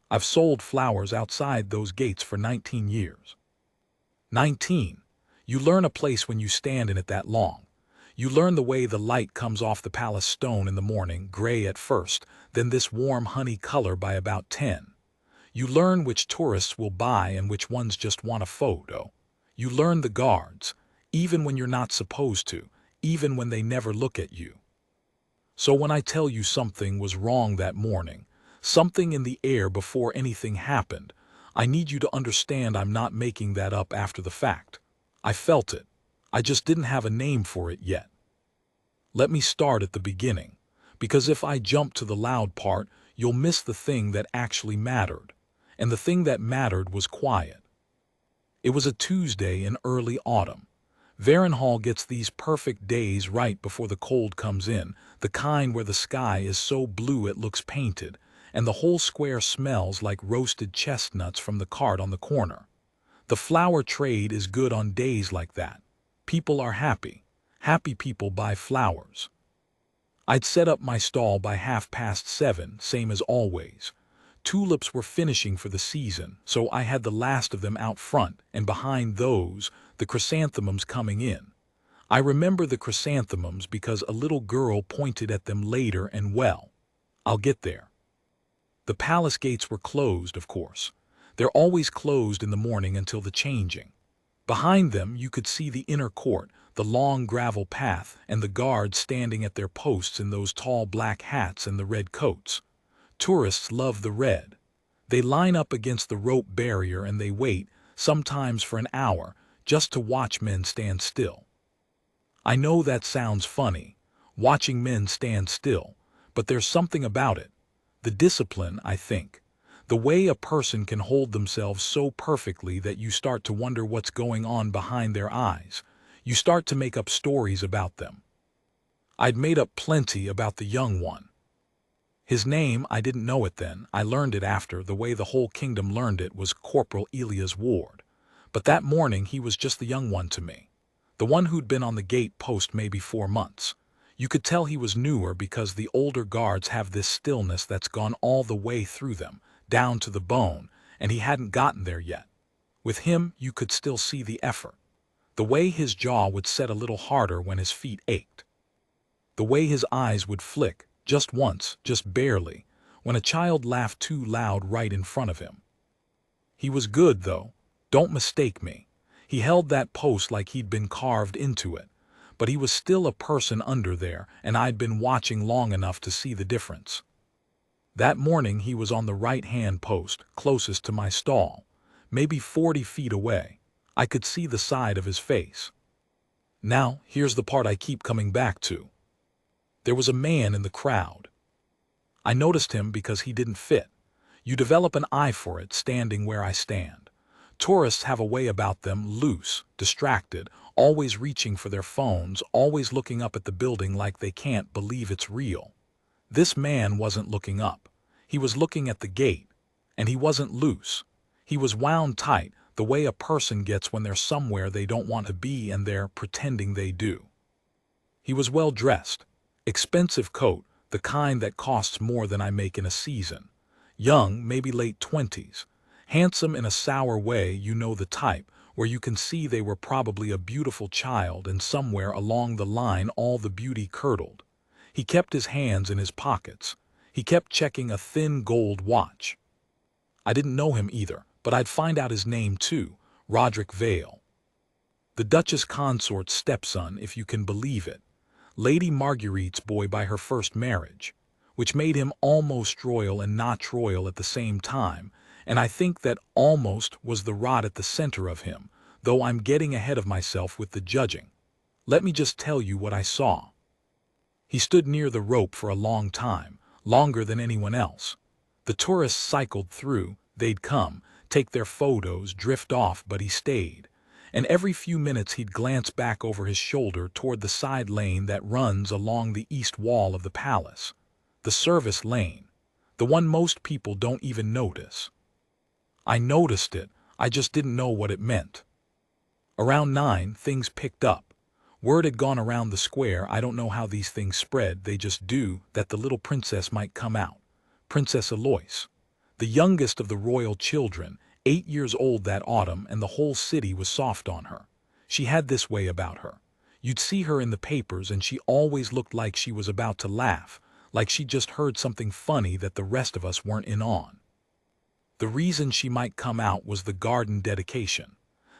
I've sold flowers outside those gates for 19 years. 19. You learn a place when you stand in it that long. You learn the way the light comes off the palace stone in the morning, gray at first, then this warm honey color by about 10. You learn which tourists will buy and which ones just want a photo. You learn the guards, even when you're not supposed to, even when they never look at you. So when I tell you something was wrong that morning, something in the air before anything happened, I need you to understand I'm not making that up after the fact. I felt it. I just didn't have a name for it yet. Let me start at the beginning, because if I jump to the loud part, you'll miss the thing that actually mattered. And the thing that mattered was quiet. It was a Tuesday in early autumn. Varenhall gets these perfect days right before the cold comes in, the kind where the sky is so blue it looks painted, and the whole square smells like roasted chestnuts from the cart on the corner. The flower trade is good on days like that. People are happy. Happy people buy flowers. I'd set up my stall by 7:30, same as always. Tulips were finishing for the season, so I had the last of them out front, and behind those, the chrysanthemums coming in. I remember the chrysanthemums because a little girl pointed at them later and well, I'll get there. The palace gates were closed, of course. They're always closed in the morning until the changing. Behind them you could see the inner court, the long gravel path, and the guards standing at their posts in those tall black hats and the red coats. Tourists love the red. They line up against the rope barrier and they wait, sometimes for an hour, just to watch men stand still. I know that sounds funny, watching men stand still, but there's something about it. The discipline, I think. The way a person can hold themselves so perfectly that you start to wonder what's going on behind their eyes. You start to make up stories about them. I'd made up plenty about the young one. His name, I didn't know it then, I learned it after, the way the whole kingdom learned it, was Corporal Elias Ward. But that morning he was just the young one to me. The one who'd been on the gate post maybe 4 months. You could tell he was newer because the older guards have this stillness that's gone all the way through them, down to the bone, and he hadn't gotten there yet. With him, you could still see the effort. The way his jaw would set a little harder when his feet ached. The way his eyes would flick, just once, just barely, when a child laughed too loud right in front of him. He was good, though. Don't mistake me. He held that post like he'd been carved into it. But he was still a person under there, and I'd been watching long enough to see the difference. That morning he was on the right-hand post, closest to my stall, maybe 40 feet away. I could see the side of his face. Now, here's the part I keep coming back to. There was a man in the crowd. I noticed him because he didn't fit. You develop an eye for it standing where I stand. Tourists have a way about them, loose, distracted, always reaching for their phones, always looking up at the building like they can't believe it's real. This man wasn't looking up. He was looking at the gate, and he wasn't loose. He was wound tight, the way a person gets when they're somewhere they don't want to be and they're pretending they do. He was well dressed. Expensive coat, the kind that costs more than I make in a season. Young, maybe late 20s. Handsome in a sour way, you know the type, where you can see they were probably a beautiful child and somewhere along the line all the beauty curdled. He kept his hands in his pockets. He kept checking a thin gold watch. I didn't know him either, but I'd find out his name too, Roderick Vale. The Duchess Consort's stepson, if you can believe it. Lady Marguerite's boy by her first marriage, which made him almost royal and not royal at the same time, and I think that almost was the rot at the center of him, though I'm getting ahead of myself with the judging. Let me just tell you what I saw. He stood near the rope for a long time, longer than anyone else. The tourists cycled through, they'd come, take their photos, drift off, but he stayed. And every few minutes he'd glance back over his shoulder toward the side lane that runs along the east wall of the palace. The service lane. The one most people don't even notice. I noticed it, I just didn't know what it meant. Around 9, things picked up. Word had gone around the square, I don't know how these things spread, they just do, that the little princess might come out. Princess Eloise. The youngest of the royal children, 8 years old that autumn, and the whole city was soft on her. She had this way about her. You'd see her in the papers and she always looked like she was about to laugh, like she'd just heard something funny that the rest of us weren't in on. The reason she might come out was the garden dedication.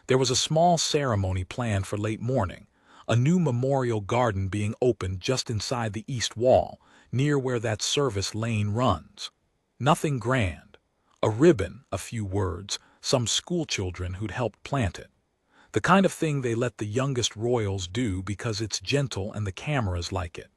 There was a small ceremony planned for late morning, a new memorial garden being opened just inside the east wall, near where that service lane runs. Nothing grand. A ribbon, a few words, some schoolchildren who'd helped plant it. The kind of thing they let the youngest royals do because it's gentle and the cameras like it.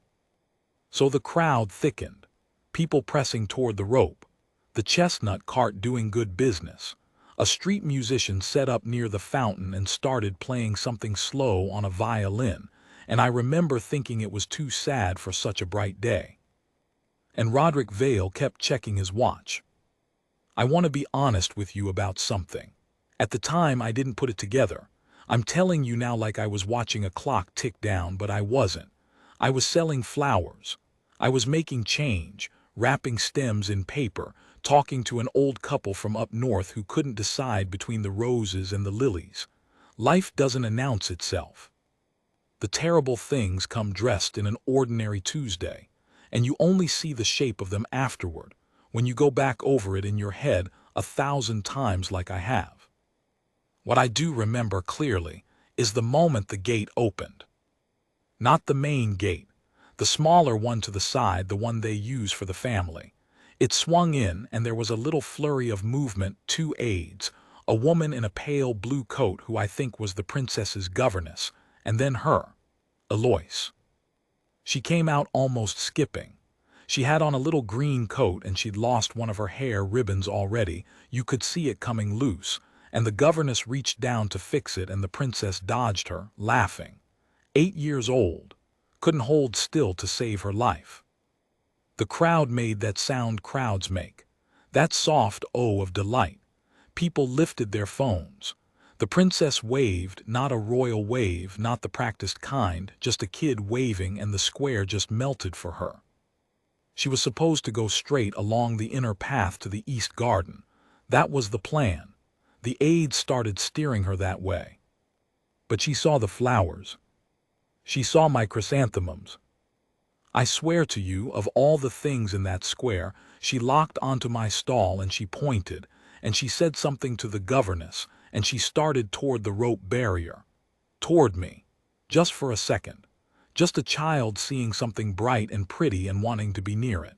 So the crowd thickened, people pressing toward the rope, the chestnut cart doing good business. A street musician set up near the fountain and started playing something slow on a violin, and I remember thinking it was too sad for such a bright day. And Roderick Vale kept checking his watch. I want to be honest with you about something. At the time I didn't put it together. I'm telling you now like I was watching a clock tick down, but I wasn't. I was selling flowers. I was making change, wrapping stems in paper, talking to an old couple from up north who couldn't decide between the roses and the lilies. Life doesn't announce itself. The terrible things come dressed in an ordinary Tuesday, and you only see the shape of them afterward, when you go back over it in your head 1,000 times like I have. What I do remember clearly is the moment the gate opened. Not the main gate, the smaller one to the side, the one they use for the family. It swung in, and there was a little flurry of movement, 2 aides, a woman in a pale blue coat who I think was the princess's governess, and then her, Eloise. She came out almost skipping. She had on a little green coat and she'd lost one of her hair ribbons already. You could see it coming loose, and the governess reached down to fix it and the princess dodged her, laughing. 8 years old. Couldn't hold still to save her life. The crowd made that sound crowds make. That soft oh of delight. People lifted their phones. The princess waved, not a royal wave, not the practiced kind, just a kid waving, and the square just melted for her. She was supposed to go straight along the inner path to the east garden. That was the plan. The aides started steering her that way. But she saw the flowers. She saw my chrysanthemums. I swear to you, of all the things in that square, she locked onto my stall and she pointed, and she said something to the governess, and she started toward the rope barrier. Toward me. Just for a second. Just a child seeing something bright and pretty and wanting to be near it.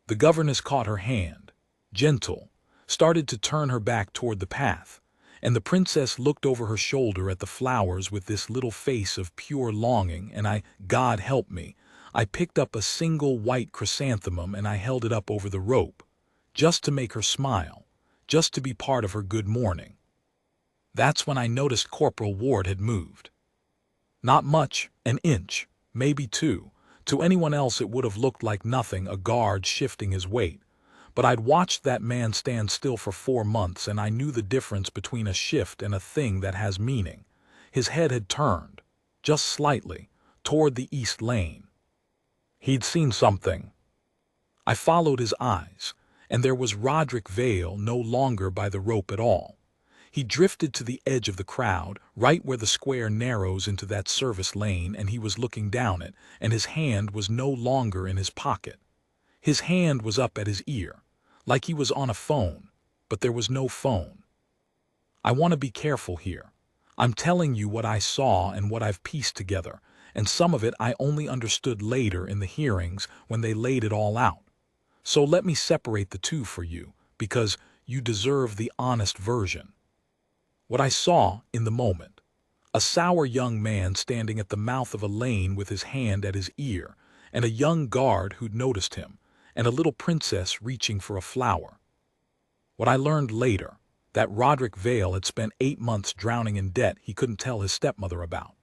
The governess caught her hand, gentle, started to turn her back toward the path, and the princess looked over her shoulder at the flowers with this little face of pure longing, and God help me, I picked up a single white chrysanthemum and I held it up over the rope, just to make her smile, just to be part of her good morning. That's when I noticed Corporal Ward had moved. Not much, an inch, maybe 2. To anyone else it would have looked like nothing, a guard shifting his weight. But I'd watched that man stand still for 4 months, and I knew the difference between a shift and a thing that has meaning. His head had turned, just slightly, toward the east lane. He'd seen something. I followed his eyes, and there was Roderick Vale no longer by the rope at all. He drifted to the edge of the crowd, right where the square narrows into that service lane, and he was looking down it, and his hand was no longer in his pocket. His hand was up at his ear, like he was on a phone, but there was no phone. I want to be careful here. I'm telling you what I saw and what I've pieced together, and some of it I only understood later in the hearings when they laid it all out. So let me separate the two for you, because you deserve the honest version. What I saw in the moment. A sour young man standing at the mouth of a lane with his hand at his ear, and a young guard who'd noticed him, and a little princess reaching for a flower. What I learned later, that Roderick Vale had spent 8 months drowning in debt he couldn't tell his stepmother about.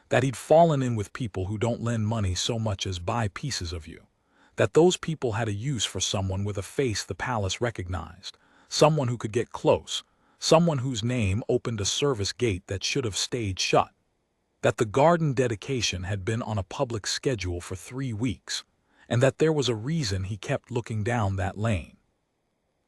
That he'd fallen in with people who don't lend money so much as buy pieces of you. That those people had a use for someone with a face the palace recognized, someone who could get close, someone whose name opened a service gate that should have stayed shut. That the garden dedication had been on a public schedule for 3 weeks, and that there was a reason he kept looking down that lane.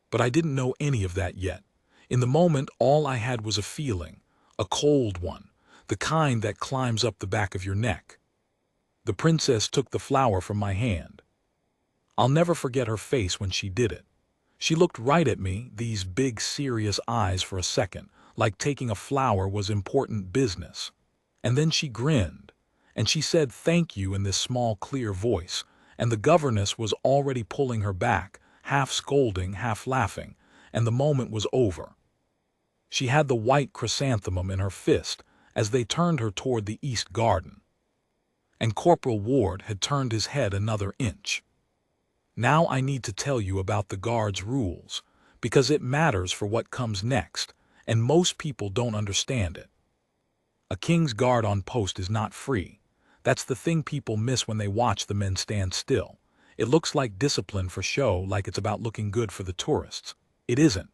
But I didn't know any of that yet. In the moment, all I had was a feeling, a cold one, the kind that climbs up the back of your neck. The princess took the flower from my hand. I'll never forget her face when she did it. She looked right at me, these big, serious eyes for a second, like taking a flower was important business. And then she grinned, and she said thank you in this small, clear voice, and the governess was already pulling her back, half scolding, half laughing, and the moment was over. She had the white chrysanthemum in her fist as they turned her toward the east garden. And Corporal Ward had turned his head another inch. Now I need to tell you about the guard's rules, because it matters for what comes next, and most people don't understand it. A king's guard on post is not free. That's the thing people miss when they watch the men stand still. It looks like discipline for show, like it's about looking good for the tourists. It isn't.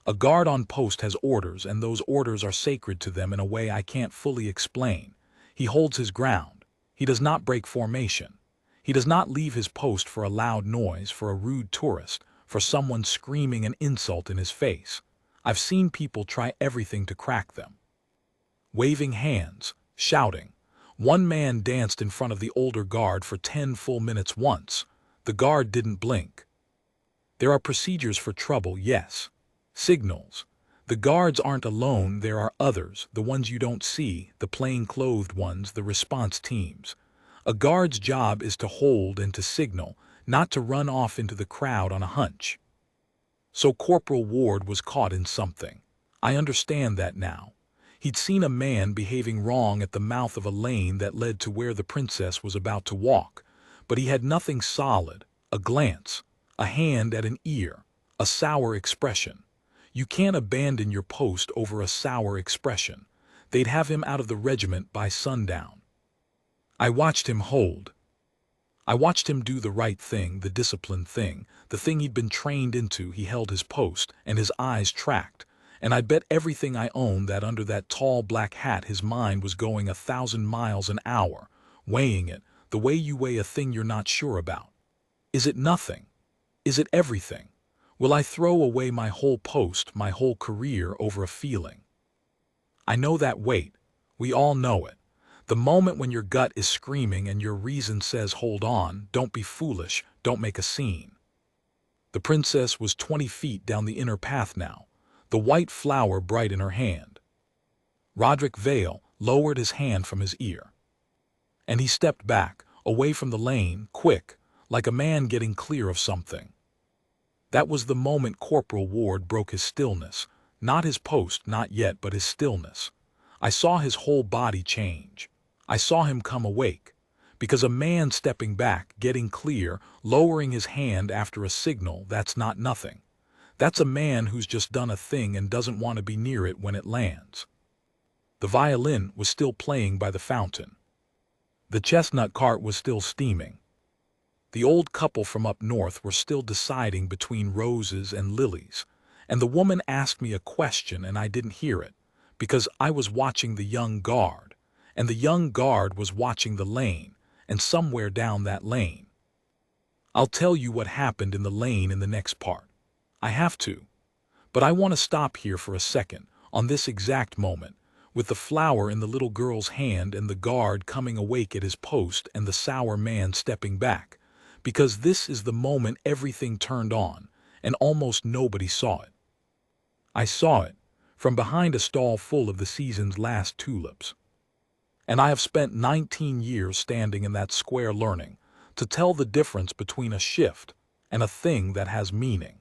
A guard on post has orders, and those orders are sacred to them in a way I can't fully explain. He holds his ground. He does not break formation. He does not leave his post for a loud noise, for a rude tourist, for someone screaming an insult in his face. I've seen people try everything to crack them. Waving hands, shouting. One man danced in front of the older guard for 10 full minutes once. The guard didn't blink. There are procedures for trouble, yes. Signals. The guards aren't alone, there are others, the ones you don't see, the plain-clothed ones, the response teams. A guard's job is to hold and to signal, not to run off into the crowd on a hunch. So Corporal Ward was caught in something. I understand that now. He'd seen a man behaving wrong at the mouth of a lane that led to where the princess was about to walk, but he had nothing solid, a glance, a hand at an ear, a sour expression. You can't abandon your post over a sour expression. They'd have him out of the regiment by sundown. I watched him hold. I watched him do the right thing, the disciplined thing, the thing he'd been trained into. He held his post, and his eyes tracked. And I'd bet everything I owned that under that tall black hat his mind was going 1,000 miles an hour, weighing it, the way you weigh a thing you're not sure about. Is it nothing? Is it everything? Will I throw away my whole post, my whole career over a feeling? I know that weight. We all know it. The moment when your gut is screaming and your reason says hold on, don't be foolish, don't make a scene. The princess was 20 feet down the inner path now, the white flower bright in her hand. Roderick Vale lowered his hand from his ear. And he stepped back, away from the lane, quick, like a man getting clear of something. That was the moment Corporal Ward broke his stillness, not his post, not yet, but his stillness. I saw his whole body change. I saw him come awake, because a man stepping back, getting clear, lowering his hand after a signal, that's not nothing. That's a man who's just done a thing and doesn't want to be near it when it lands. The violin was still playing by the fountain. The chestnut cart was still steaming. The old couple from up north were still deciding between roses and lilies, and the woman asked me a question and I didn't hear it, because I was watching the young guard, and the young guard was watching the lane, and somewhere down that lane. I'll tell you what happened in the lane in the next part. I have to. But I want to stop here for a second, on this exact moment, with the flower in the little girl's hand and the guard coming awake at his post and the sour man stepping back, because this is the moment everything turned on, and almost nobody saw it. I saw it, from behind a stall full of the season's last tulips. And I have spent 19 years standing in that square learning to tell the difference between a shift and a thing that has meaning.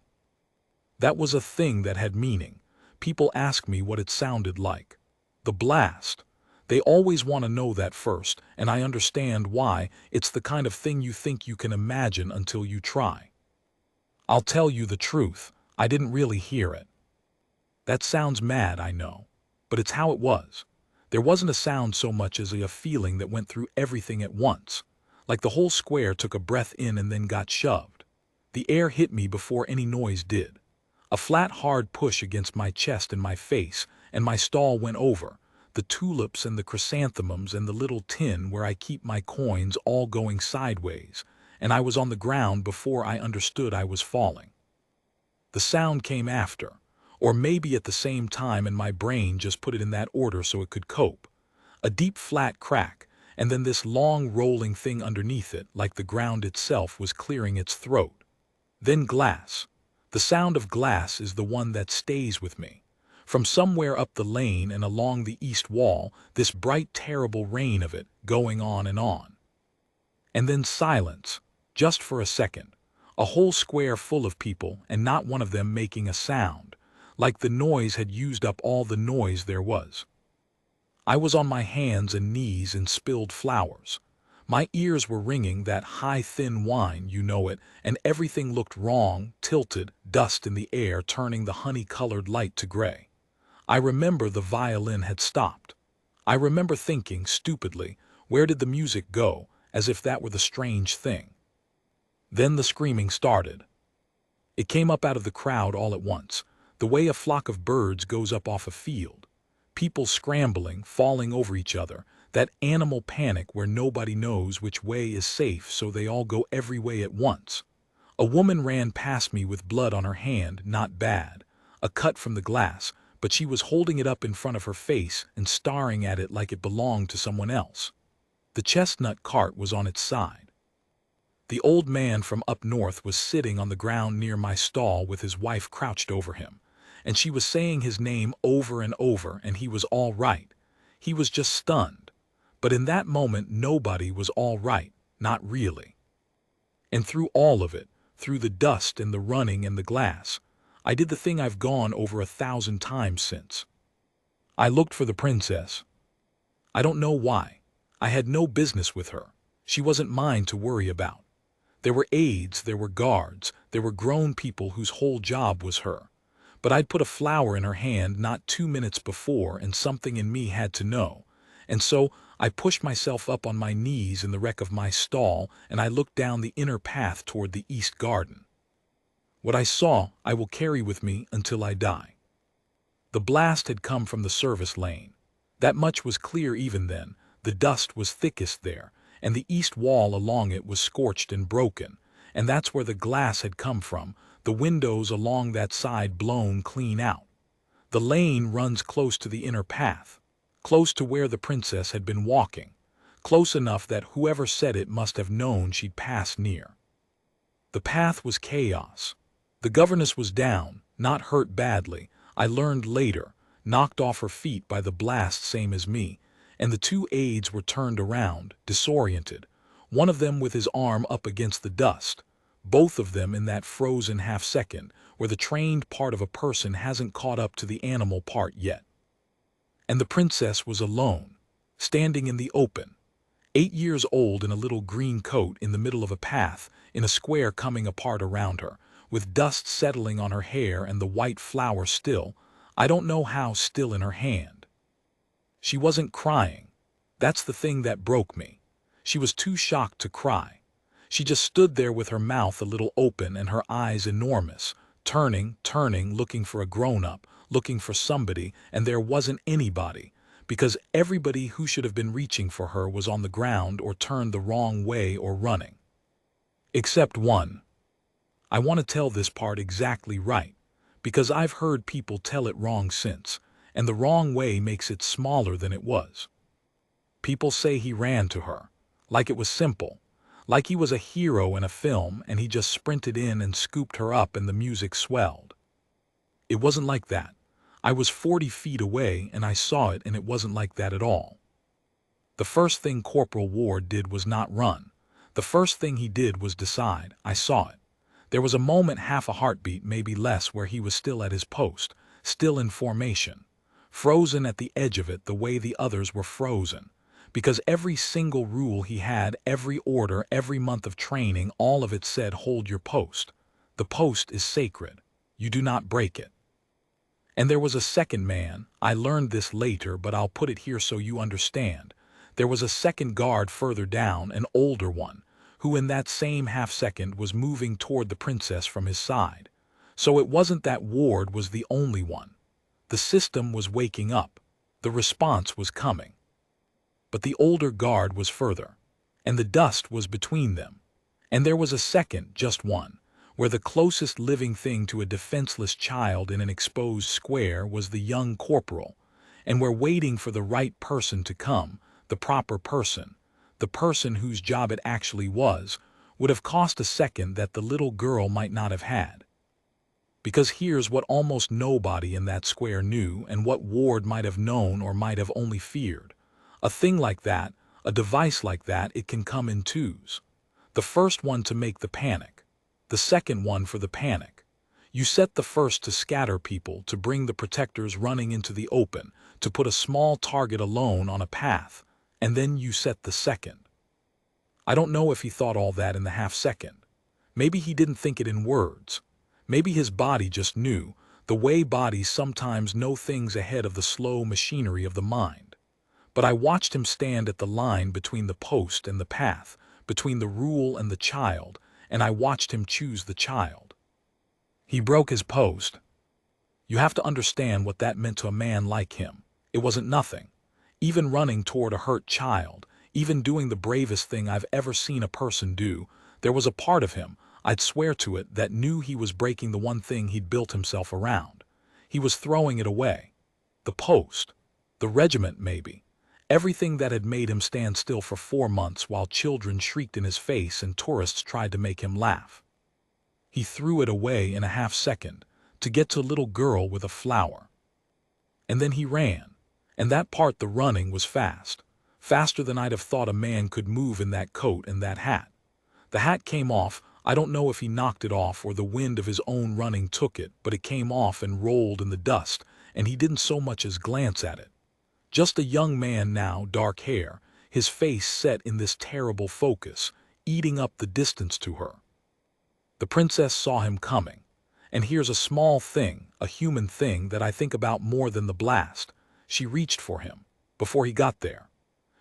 That was a thing that had meaning. People ask me what it sounded like. The blast. They always want to know that first, and I understand why. It's the kind of thing you think you can imagine until you try. I'll tell you the truth, I didn't really hear it. That sounds mad, I know, but it's how it was. There wasn't a sound so much as a feeling that went through everything at once, like the whole square took a breath in and then got shoved. The air hit me before any noise did. A flat, hard push against my chest and my face, and my stall went over, the tulips and the chrysanthemums and the little tin where I keep my coins all going sideways, and I was on the ground before I understood I was falling. The sound came after, or maybe at the same time, and my brain just put it in that order so it could cope. A deep flat crack, and then this long rolling thing underneath it, like the ground itself was clearing its throat. Then glass. The sound of glass is the one that stays with me. From somewhere up the lane and along the east wall, this bright terrible rain of it, going on and on. And then silence, just for a second. A whole square full of people, and not one of them making a sound, like the noise had used up all the noise there was. I was on my hands and knees in spilled flowers. My ears were ringing that high thin whine, you know it, and everything looked wrong, tilted, dust in the air turning the honey-colored light to gray. I remember the violin had stopped. I remember thinking, stupidly, where did the music go, as if that were the strange thing. Then the screaming started. It came up out of the crowd all at once, the way a flock of birds goes up off a field. People scrambling, falling over each other, that animal panic where nobody knows which way is safe, so they all go every way at once. A woman ran past me with blood on her hand, not bad, a cut from the glass, but she was holding it up in front of her face and staring at it like it belonged to someone else. The chestnut cart was on its side. The old man from up north was sitting on the ground near my stall with his wife crouched over him, and she was saying his name over and over, and he was all right. He was just stunned. But in that moment nobody was all right, not really. And through all of it, through the dust and the running and the glass, I did the thing I've gone over 1,000 times since. I looked for the princess. I don't know why. I had no business with her. She wasn't mine to worry about. There were aides, there were guards, there were grown people whose whole job was her. But I'd put a flower in her hand not 2 minutes before, and something in me had to know. And so I pushed myself up on my knees in the wreck of my stall, and I looked down the inner path toward the east garden. What I saw I will carry with me until I die. The blast had come from the service lane. That much was clear even then. The dust was thickest there, and the east wall along it was scorched and broken, and that's where the glass had come from, the windows along that side blown clean out. The lane runs close to the inner path, close to where the princess had been walking, close enough that whoever said it must have known she'd passed near. The path was chaos. The governess was down, not hurt badly, I learned later, knocked off her feet by the blast same as me, and the 2 aides were turned around, disoriented, one of them with his arm up against the dust, both of them in that frozen half-second where the trained part of a person hasn't caught up to the animal part yet. And the princess was alone, standing in the open, 8 years old in a little green coat in the middle of a path, in a square coming apart around her, with dust settling on her hair and the white flower still, I don't know how, still in her hand. She wasn't crying. That's the thing that broke me. She was too shocked to cry. She just stood there with her mouth a little open and her eyes enormous, turning, looking for a grown-up, looking for somebody, and there wasn't anybody, because everybody who should have been reaching for her was on the ground or turned the wrong way or running. Except one. I want to tell this part exactly right, because I've heard people tell it wrong since, and the wrong way makes it smaller than it was. People say he ran to her, like it was simple, like he was a hero in a film and he just sprinted in and scooped her up and the music swelled. It wasn't like that. I was 40 feet away and I saw it, and it wasn't like that at all. The first thing Corporal Ward did was not run. The first thing he did was decide. I saw it. There was a moment, half a heartbeat, maybe less, where he was still at his post, still in formation, frozen at the edge of it the way the others were frozen, because every single rule he had, every order, every month of training, all of it said, hold your post. The post is sacred. You do not break it. And there was a second man. I learned this later, but I'll put it here so you understand. There was a second guard further down, an older one, who in that same half-second was moving toward the princess from his side. So it wasn't that Ward was the only one. The system was waking up. The response was coming. But the older guard was further, and the dust was between them. And there was a second, just one, where the closest living thing to a defenseless child in an exposed square was the young corporal, and where waiting for the right person to come, the proper person, the person whose job it actually was, would have cost a second that the little girl might not have had. Because here's what almost nobody in that square knew, and what Ward might have known or might have only feared. A thing like that, a device like that, it can come in twos. The first one to make the panic. The second one for the panic. You set the first to scatter people, to bring the protectors running into the open, to put a small target alone on a path, and then you set the second. I don't know if he thought all that in the half-second. Maybe he didn't think it in words. Maybe his body just knew, the way bodies sometimes know things ahead of the slow machinery of the mind. But I watched him stand at the line between the post and the path, between the rule and the child, and I watched him choose the child. He broke his post. You have to understand what that meant to a man like him. It wasn't nothing. Even running toward a hurt child, even doing the bravest thing I've ever seen a person do, there was a part of him, I'd swear to it, that knew he was breaking the one thing he'd built himself around. He was throwing it away. The post. The regiment, maybe. Everything that had made him stand still for 4 months while children shrieked in his face and tourists tried to make him laugh. He threw it away in a half-second, to get to a little girl with a flower. And then he ran. And that part, the running, was fast. Faster than I'd have thought a man could move in that coat and that hat. The hat came off. I don't know if he knocked it off or the wind of his own running took it, but it came off and rolled in the dust, and he didn't so much as glance at it. Just a young man now, dark hair, his face set in this terrible focus, eating up the distance to her. The princess saw him coming. And here's a small thing, a human thing that I think about more than the blast. She reached for him, before he got there.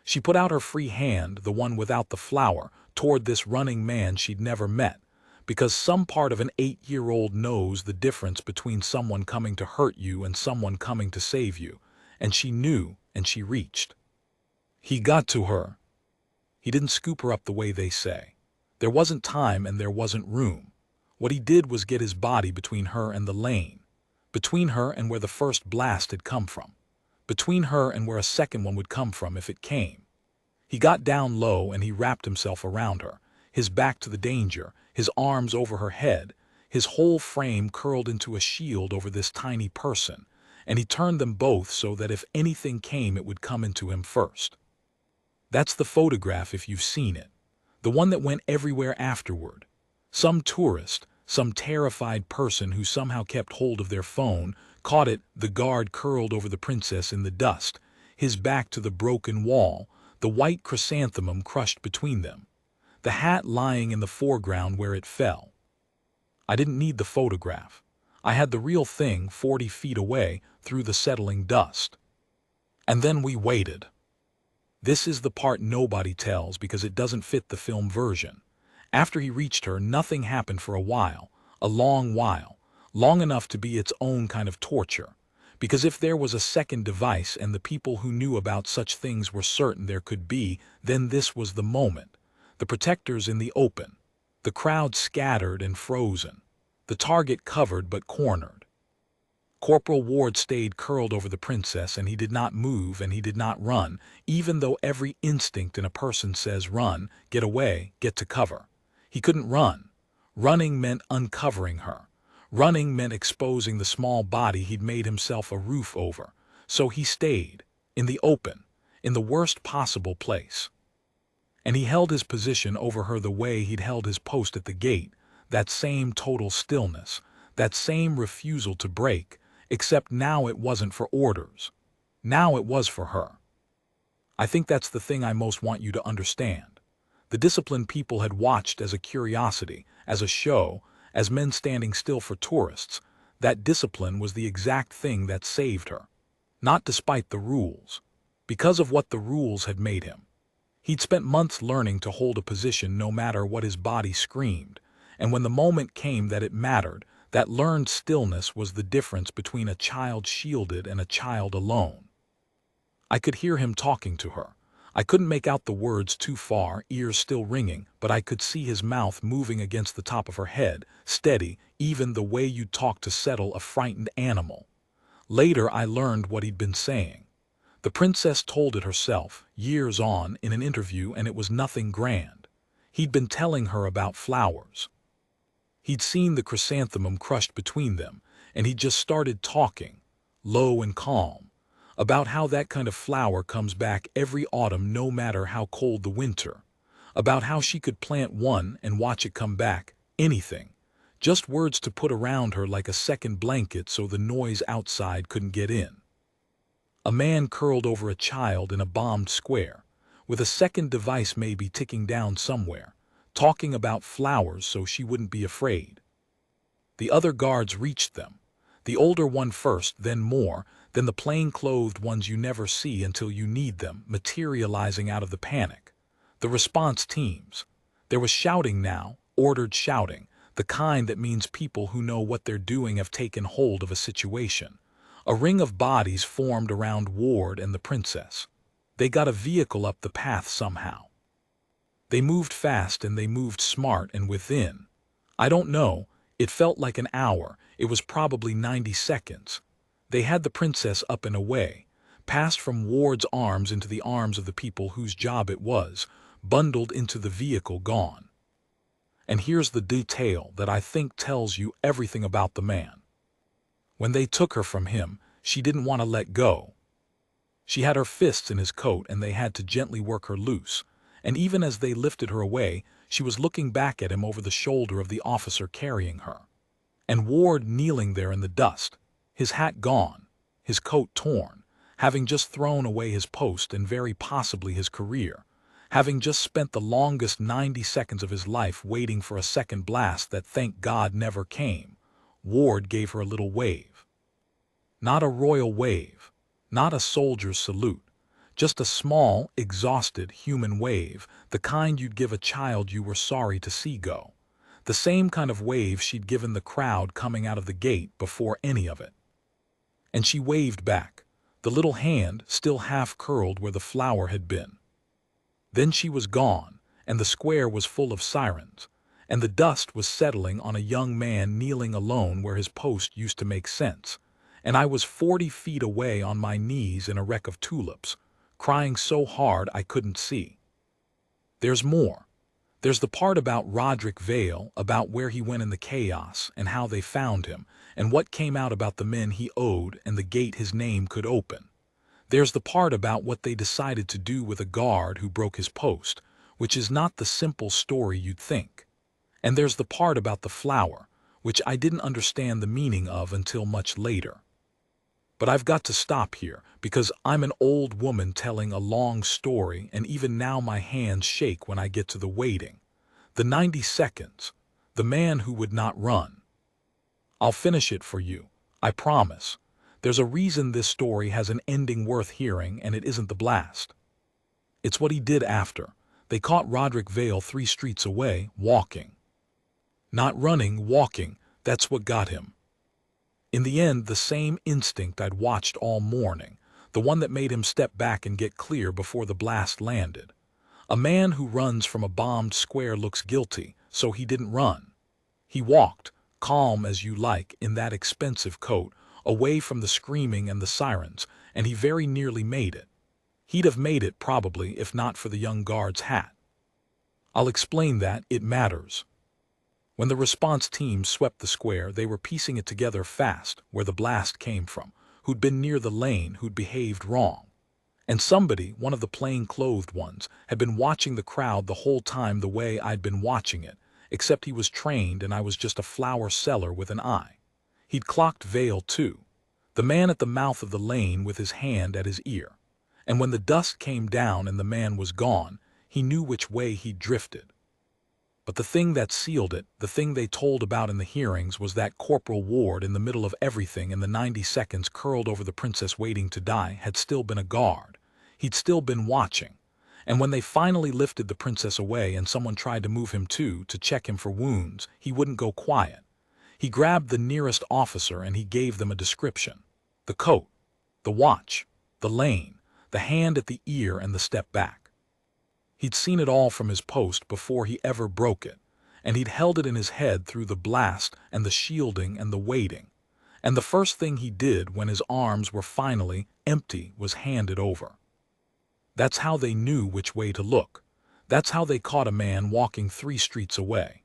She put out her free hand, the one without the flower, toward this running man she'd never met, because some part of an 8-year-old knows the difference between someone coming to hurt you and someone coming to save you, and she knew, and she reached. He got to her. He didn't scoop her up the way they say. There wasn't time and there wasn't room. What he did was get his body between her and the lane, between her and where the first blast had come from, between her and where a second one would come from if it came. He got down low and he wrapped himself around her, his back to the danger, his arms over her head, his whole frame curled into a shield over this tiny person, and he turned them both so that if anything came it would come into him first. That's the photograph if you've seen it, the one that went everywhere afterward. Some tourist, some terrified person who somehow kept hold of their phone, caught it, the guard curled over the princess in the dust, his back to the broken wall, the white chrysanthemum crushed between them, the hat lying in the foreground where it fell. I didn't need the photograph. I had the real thing 40 feet away through the settling dust. And then we waited. This is the part nobody tells because it doesn't fit the film version. After he reached her, nothing happened for a while, a long while, long enough to be its own kind of torture. Because if there was a second device and the people who knew about such things were certain there could be, then this was the moment. The protectors in the open. The crowd scattered and frozen. The target covered but cornered. Corporal Ward stayed curled over the princess, and he did not move and he did not run, even though every instinct in a person says run, get away, get to cover. He couldn't run. Running meant uncovering her. Running meant exposing the small body he'd made himself a roof over. So he stayed, in the open, in the worst possible place. And he held his position over her the way he'd held his post at the gate, that same total stillness, that same refusal to break, except now it wasn't for orders. Now it was for her. I think that's the thing I most want you to understand. The disciplined people had watched as a curiosity, as a show, as men standing still for tourists. That discipline was the exact thing that saved her. Not despite the rules. Because of what the rules had made him. He'd spent months learning to hold a position no matter what his body screamed, and when the moment came that it mattered, that learned stillness was the difference between a child shielded and a child alone. I could hear him talking to her. I couldn't make out the words too far, ears still ringing, but I could see his mouth moving against the top of her head, steady, even the way you talk to settle a frightened animal. Later I learned what he'd been saying. The princess told it herself, years on, in an interview, and it was nothing grand. He'd been telling her about flowers. He'd seen the chrysanthemum crushed between them, and he'd just started talking, low and calm, about how that kind of flower comes back every autumn no matter how cold the winter, about how she could plant one and watch it come back, anything. Just words to put around her like a second blanket so the noise outside couldn't get in. A man curled over a child in a bombed square, with a second device maybe ticking down somewhere, talking about flowers so she wouldn't be afraid. The other guards reached them, the older one first, then more, then the plain-clothed ones you never see until you need them, materializing out of the panic. The response teams. There was shouting now, ordered shouting, the kind that means people who know what they're doing have taken hold of a situation. A ring of bodies formed around Ward and the princess. They got a vehicle up the path somehow. They moved fast and they moved smart and within. I don't know, it felt like an hour, it was probably 90 seconds. They had the princess up and away, passed from Ward's arms into the arms of the people whose job it was, bundled into the vehicle, gone. And here's the detail that I think tells you everything about the man. When they took her from him, she didn't want to let go. She had her fists in his coat and they had to gently work her loose, and even as they lifted her away, she was looking back at him over the shoulder of the officer carrying her. And Ward kneeling there in the dust, his hat gone, his coat torn, having just thrown away his post and very possibly his career, having just spent the longest 90 seconds of his life waiting for a second blast that thank God never came. Ward gave her a little wave. Not a royal wave, not a soldier's salute, just a small, exhausted human wave, the kind you'd give a child you were sorry to see go. The same kind of wave she'd given the crowd coming out of the gate before any of it. And she waved back, the little hand still half curled where the flower had been. Then she was gone, and the square was full of sirens, and the dust was settling on a young man kneeling alone where his post used to make sense, and I was 40 feet away on my knees in a wreck of tulips, crying so hard I couldn't see. There's more. There's the part about Roderick Vale, about where he went in the chaos and how they found him, and what came out about the men he owed and the gate his name could open. There's the part about what they decided to do with a guard who broke his post, which is not the simple story you'd think. And there's the part about the flower, which I didn't understand the meaning of until much later. But I've got to stop here, because I'm an old woman telling a long story, and even now my hands shake when I get to the waiting. The 90 seconds. The man who would not run. I'll finish it for you, I promise. There's a reason this story has an ending worth hearing, and it isn't the blast. It's what he did after. They caught Roderick Vale 3 streets away, walking. Not running, walking, that's what got him. In the end, the same instinct I'd watched all morning, the one that made him step back and get clear before the blast landed. A man who runs from a bombed square looks guilty, so he didn't run. He walked, calm as you like, in that expensive coat, away from the screaming and the sirens, and he very nearly made it. He'd have made it probably if not for the young guard's hat. I'll explain that, it matters. When the response team swept the square, they were piecing it together fast, where the blast came from, who'd been near the lane, who'd behaved wrong. And somebody, one of the plain-clothed ones, had been watching the crowd the whole time the way I'd been watching it, except he was trained and I was just a flower seller with an eye. He'd clocked Vale too, the man at the mouth of the lane with his hand at his ear. And when the dust came down and the man was gone, he knew which way he'd drifted. But the thing that sealed it, the thing they told about in the hearings, was that Corporal Ward, in the middle of everything in the 90 seconds curled over the princess waiting to die, had still been a guard. He'd still been watching. And when they finally lifted the princess away and someone tried to move him too, to check him for wounds, he wouldn't go quiet. He grabbed the nearest officer and he gave them a description. The coat, the watch, the lane, the hand at the ear and the step back. He'd seen it all from his post before he ever broke it, and he'd held it in his head through the blast and the shielding and the waiting. And the first thing he did when his arms were finally empty was hand it over. That's how they knew which way to look. That's how they caught a man walking 3 streets away.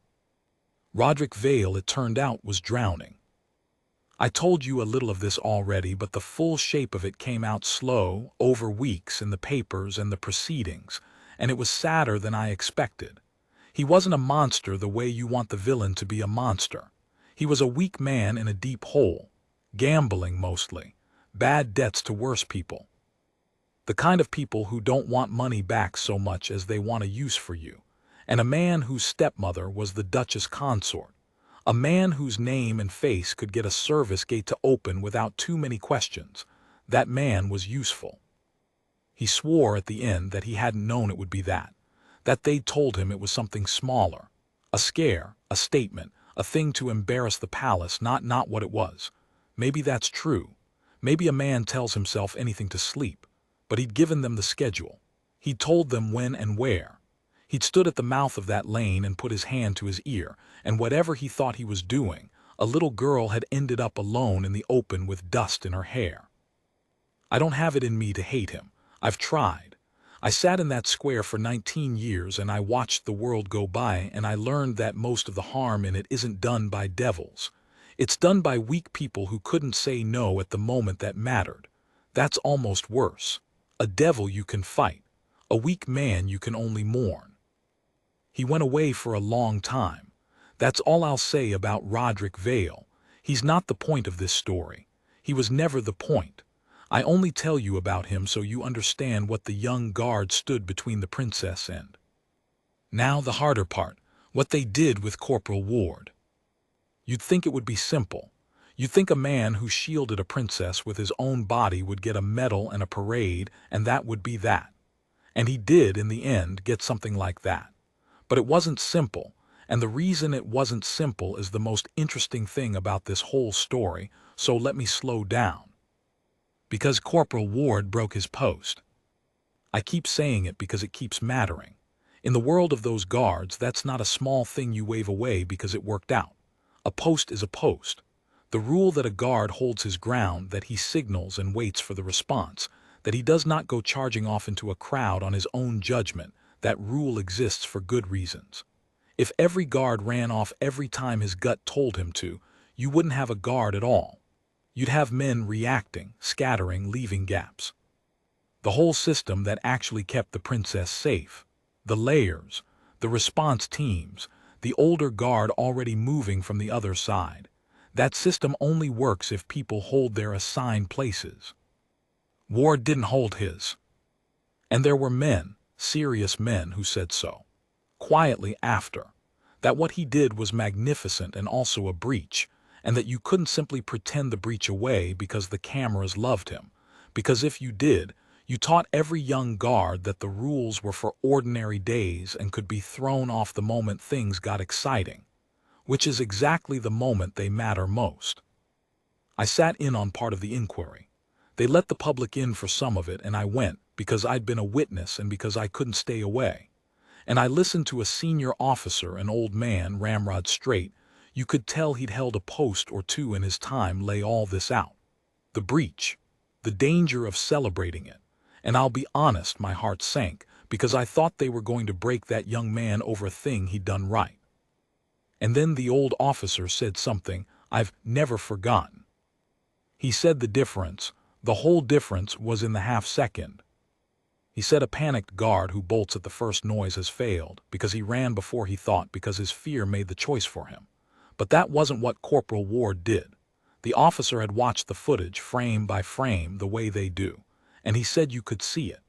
Roderick Vale, it turned out, was drowning. I told you a little of this already, but the full shape of it came out slow, over weeks in the papers and the proceedings, and it was sadder than I expected. He wasn't a monster the way you want the villain to be a monster. He was a weak man in a deep hole. Gambling mostly. Bad debts to worse people. The kind of people who don't want money back so much as they want a use for you. And a man whose stepmother was the Duchess consort. A man whose name and face could get a service gate to open without too many questions. That man was useful. He swore at the end that he hadn't known it would be that they'd told him it was something smaller. A scare, a statement, a thing to embarrass the palace, not what it was. Maybe that's true. Maybe a man tells himself anything to sleep. But he'd given them the schedule. He'd told them when and where. He'd stood at the mouth of that lane and put his hand to his ear, and whatever he thought he was doing, a little girl had ended up alone in the open with dust in her hair. I don't have it in me to hate him. I've tried. I sat in that square for 19 years and I watched the world go by, and I learned that most of the harm in it isn't done by devils. It's done by weak people who couldn't say no at the moment that mattered. That's almost worse. A devil you can fight. A weak man you can only mourn. He went away for a long time. That's all I'll say about Roderick Vale. He's not the point of this story. He was never the point. I only tell you about him so you understand what the young guard stood between the princess and. Now the harder part, what they did with Corporal Ward. You'd think it would be simple. You'd think a man who shielded a princess with his own body would get a medal and a parade, and that would be that. And he did, in the end, get something like that. But it wasn't simple, and the reason it wasn't simple is the most interesting thing about this whole story, so let me slow down. Because Corporal Ward broke his post. I keep saying it because it keeps mattering. In the world of those guards, that's not a small thing you wave away because it worked out. A post is a post. The rule that a guard holds his ground, that he signals and waits for the response, that he does not go charging off into a crowd on his own judgment, that rule exists for good reasons. If every guard ran off every time his gut told him to, you wouldn't have a guard at all. You'd have men reacting, scattering, leaving gaps. The whole system that actually kept the princess safe. The layers, the response teams, the older guard already moving from the other side. That system only works if people hold their assigned places. Ward didn't hold his. And there were men, serious men, who said so. Quietly after. That what he did was magnificent and also a breach, and that you couldn't simply pretend the breach away because the cameras loved him. Because if you did, you taught every young guard that the rules were for ordinary days and could be thrown off the moment things got exciting. Which is exactly the moment they matter most. I sat in on part of the inquiry. They let the public in for some of it, and I went because I'd been a witness and because I couldn't stay away. And I listened to a senior officer, an old man, ramrod straight. You could tell he'd held a post or two in his time, lay all this out. The breach, the danger of celebrating it. And I'll be honest, my heart sank because I thought they were going to break that young man over a thing he'd done right. And then the old officer said something I've never forgotten. He said the difference, the whole difference, was in the half-second. He said a panicked guard who bolts at the first noise has failed because he ran before he thought, because his fear made the choice for him. But that wasn't what Corporal Ward did. The officer had watched the footage frame by frame the way they do, and he said you could see it.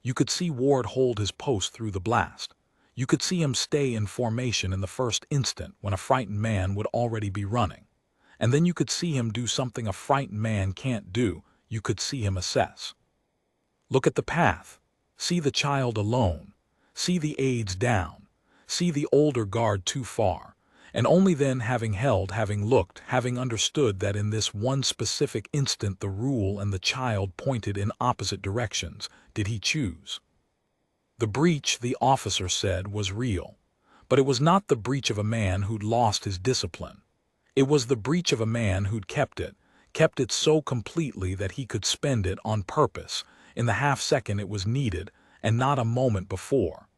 You could see Ward hold his post through the blast. You could see him stay in formation in the first instant when a frightened man would already be running. And then you could see him do something a frightened man can't do. You could see him assess. Look at the path. See the child alone. See the aides down. See the older guard too far. And only then, having held, having looked, having understood that in this one specific instant the rule and the child pointed in opposite directions, did he choose. The breach, the officer said, was real. But it was not the breach of a man who'd lost his discipline. It was the breach of a man who'd kept it so completely that he could spend it on purpose, in the half-second it was needed, and not a moment before.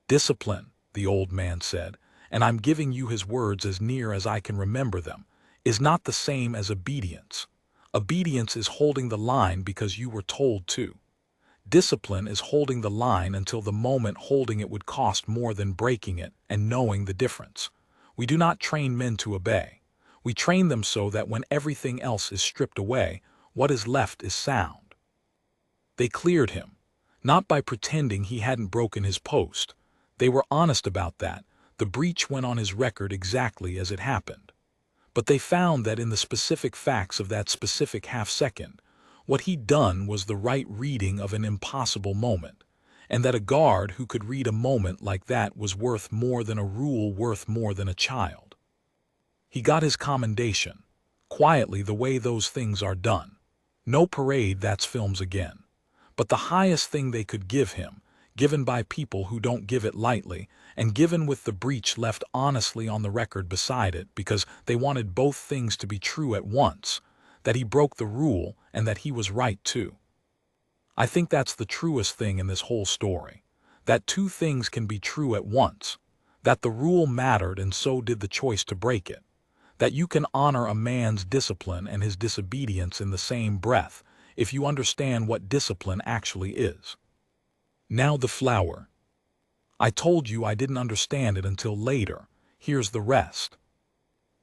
Discipline, the old man said, and I'm giving you his words as near as I can remember them, is not the same as obedience. Obedience is holding the line because you were told to. Discipline is holding the line until the moment holding it would cost more than breaking it and knowing the difference. We do not train men to obey. We train them so that when everything else is stripped away, what is left is sound. They cleared him, not by pretending he hadn't broken his post. They were honest about that. The breach went on his record exactly as it happened. But they found that in the specific facts of that specific half-second, what he'd done was the right reading of an impossible moment, and that a guard who could read a moment like that was worth more than a rule, worth more than a child. He got his commendation, quietly the way those things are done. No parade, that's films again. But the highest thing they could give him, given by people who don't give it lightly, and given with the breach left honestly on the record beside it because they wanted both things to be true at once, that he broke the rule and that he was right too. I think that's the truest thing in this whole story, that two things can be true at once, that the rule mattered and so did the choice to break it, that you can honor a man's discipline and his disobedience in the same breath if you understand what discipline actually is. Now the flower. I told you I didn't understand it until later. Here's the rest.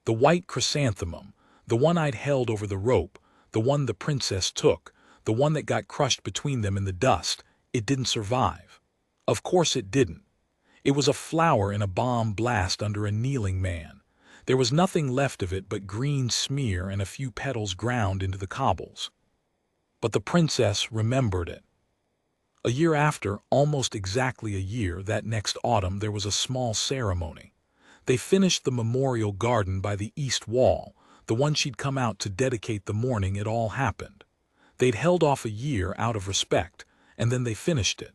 The white chrysanthemum, the one I'd held over the rope, the one the princess took, the one that got crushed between them in the dust, it didn't survive. Of course it didn't. It was a flower in a bomb blast under a kneeling man. There was nothing left of it but green smear and a few petals ground into the cobbles. But the princess remembered it. A year after, almost exactly a year, that next autumn, there was a small ceremony. They finished the memorial garden by the east wall, the one she'd come out to dedicate the morning it all happened. They'd held off a year out of respect, and then they finished it.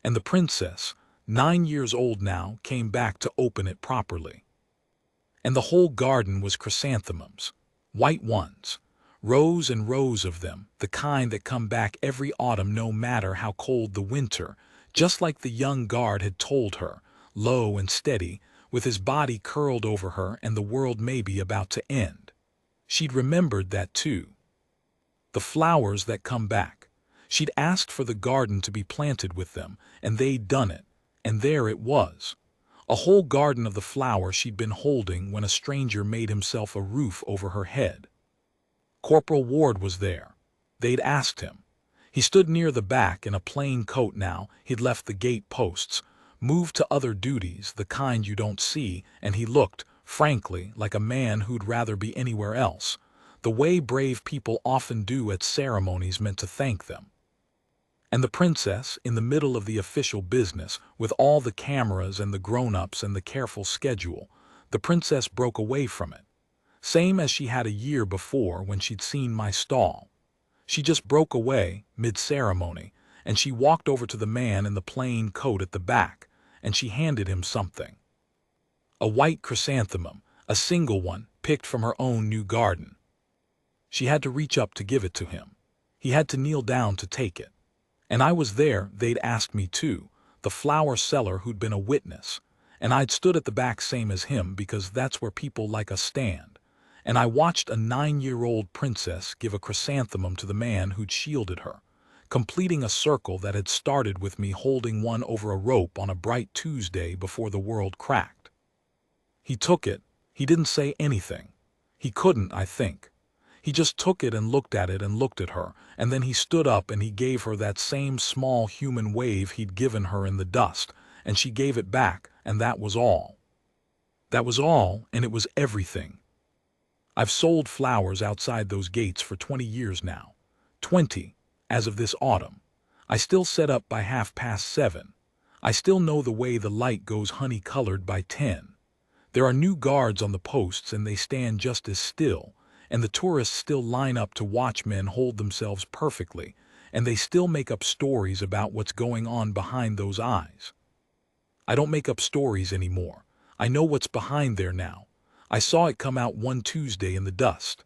And the princess, 9 years old now, came back to open it properly. And the whole garden was chrysanthemums, white ones, rows and rows of them, the kind that come back every autumn no matter how cold the winter, just like the young guard had told her, low and steady, with his body curled over her and the world maybe about to end. She'd remembered that too. The flowers that come back. She'd asked for the garden to be planted with them, and they'd done it, and there it was. A whole garden of the flower she'd been holding when a stranger made himself a roof over her head. Corporal Ward was there. They'd asked him. He stood near the back in a plain coat now. He'd left the gate posts, moved to other duties, the kind you don't see, and he looked, frankly, like a man who'd rather be anywhere else, the way brave people often do at ceremonies meant to thank them. And the princess, in the middle of the official business, with all the cameras and the grown-ups and the careful schedule, the princess broke away from it. Same as she had a year before when she'd seen my stall. She just broke away, mid-ceremony, and she walked over to the man in the plain coat at the back, and she handed him something. A white chrysanthemum, a single one, picked from her own new garden. She had to reach up to give it to him. He had to kneel down to take it. And I was there, they'd asked me too, the flower seller who'd been a witness, and I'd stood at the back same as him because that's where people like us stand. And I watched a 9-year-old princess give a chrysanthemum to the man who'd shielded her, completing a circle that had started with me holding one over a rope on a bright Tuesday before the world cracked. He took it. He didn't say anything. He couldn't, I think. He just took it and looked at it and looked at her, and then he stood up and he gave her that same small human wave he'd given her in the dust, and she gave it back, and that was all. That was all, and it was everything. I've sold flowers outside those gates for 20 years now. 20, as of this autumn. I still set up by 7:30. I still know the way the light goes honey-colored by 10. There are new guards on the posts and they stand just as still, and the tourists still line up to watch men hold themselves perfectly, and they still make up stories about what's going on behind those eyes. I don't make up stories anymore. I know what's behind there now. I saw it come out one Tuesday in the dust.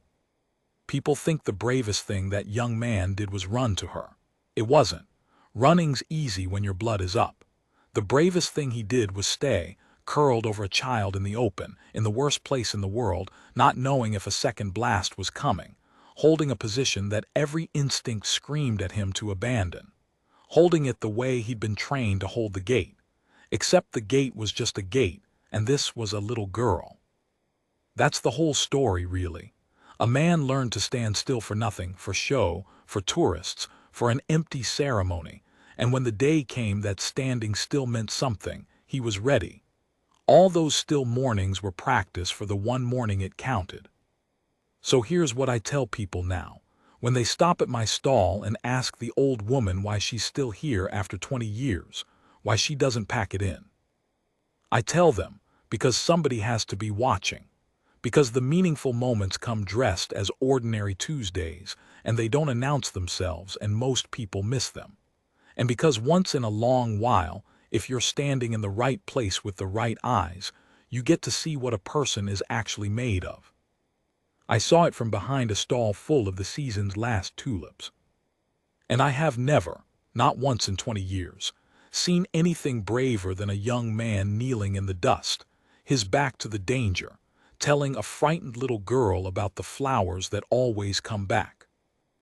People think the bravest thing that young man did was run to her. It wasn't. Running's easy when your blood is up. The bravest thing he did was stay, curled over a child in the open, in the worst place in the world, not knowing if a second blast was coming, holding a position that every instinct screamed at him to abandon, holding it the way he'd been trained to hold the gate, except the gate was just a gate, and this was a little girl. That's the whole story, really. A man learned to stand still for nothing, for show, for tourists, for an empty ceremony, and when the day came that standing still meant something, he was ready. All those still mornings were practice for the one morning it counted. So here's what I tell people now. When they stop at my stall and ask the old woman why she's still here after 20 years, why she doesn't pack it in, I tell them, because somebody has to be watching. Because the meaningful moments come dressed as ordinary Tuesdays, and they don't announce themselves, and most people miss them. And because once in a long while, if you're standing in the right place with the right eyes, you get to see what a person is actually made of. I saw it from behind a stall full of the season's last tulips. And I have never, not once in 20 years, seen anything braver than a young man kneeling in the dust, his back to the danger, telling a frightened little girl about the flowers that always come back.